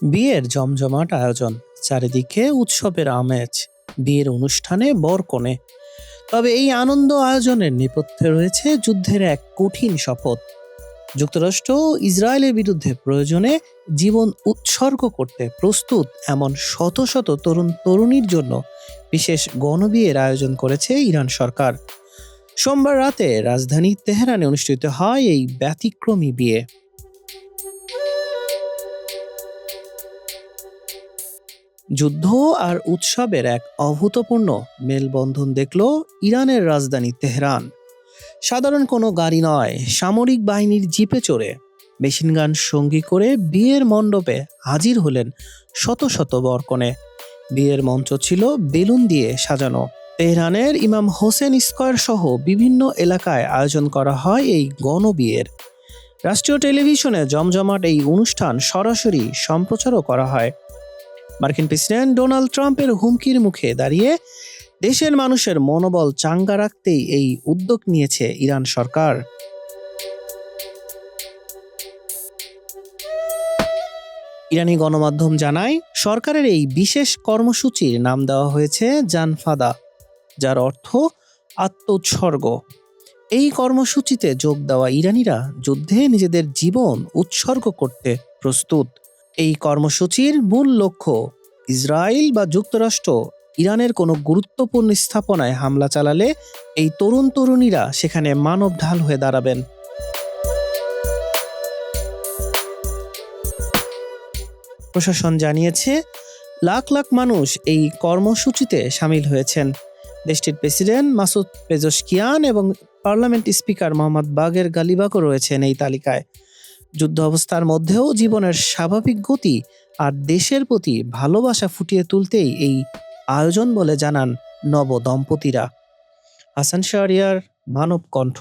বিয়ের জমজমাট আয়োজন, চারিদিকে উৎসবের আমেজ, বিয়ের অনুষ্ঠানে বর কনে। তবে এই আনন্দ আয়োজনের নেপথ্যে রয়েছে যুদ্ধের এক কঠিন শপথ। যুক্তরাষ্ট্র ইসরায়েলের বিরুদ্ধে প্রয়োজনে জীবন উৎসর্গ করতে প্রস্তুত এমন শত শত তরুণ তরুণীর জন্য বিশেষ গণবিয়ের আয়োজন করেছে ইরান সরকার। সোমবার রাতে রাজধানী তেহরানে অনুষ্ঠিত হয় এই ব্যতিক্রমী বিয়ে। যুদ্ধ আর উৎসবের এক অভূতপূর্ণ মেলবন্ধন দেখল ইরানের রাজধানী তেহরান। সাধারণ কোনো গাড়ি নয়, সামরিক বাহিনীর জিপে চড়ে মেশিনগান সঙ্গী করে বিয়ের মণ্ডপে হাজির হলেন শত শত বরকনে। বিয়ের মঞ্চ ছিল বেলুন দিয়ে সাজানো। তেহরানের ইমাম হোসেন স্কয়ার সহ বিভিন্ন এলাকায় আয়োজন করা হয় এই গণবিয়ের। রাষ্ট্রীয় টেলিভিশনে জমজমাট এই অনুষ্ঠান সরাসরি সম্প্রচারও করা হয়। মার্কিন প্রেসিডেন্ট ডোনাল্ড ট্রাম্পের হুমকির মুখে দাঁড়িয়ে দেশের মানুষের মনোবল চাঙ্গা রাখতেই এই উদ্যোগ নিয়েছে ইরান সরকার। ইরানি গণমাধ্যম জানায়, সরকারের এই বিশেষ কর্মসূচির নাম দেওয়া হয়েছে জানফাদা, যার অর্থ আত্মোৎসর্গ। এই কর্মসূচিতে যোগ দেওয়া ইরানিরা যুদ্ধে নিজেদের জীবন উৎসর্গ করতে প্রস্তুত। এই কর্মসূচির মূল লক্ষ্য, ইসরায়েল বা যুক্তরাষ্ট্র ইরানের কোনো গুরুত্বপূর্ণ স্থাপনায় হামলা চালালে এই তরুণ তরুণীরা সেখানে মানব ঢাল হয়ে দাঁড়াবেন। প্রশাসন জানিয়েছে, লাখ লাখ মানুষ এই কর্মসূচিতে সামিল হয়েছেন। দেশটির প্রেসিডেন্ট মাসুদ পেজশকিয়ান এবং পার্লামেন্ট স্পিকার মোহাম্মদ বাগের গালিবাকও রয়েছেন এই তালিকায়। যুদ্ধ অবস্থার মধ্যেও জীবনের স্বাভাবিক গতি আর দেশের প্রতি ভালোবাসা ফুটিয়ে তুলতেই এই আয়োজন বলে জানান নব দম্পতিরা। হাসান শাহরিয়ার, মানব কণ্ঠ।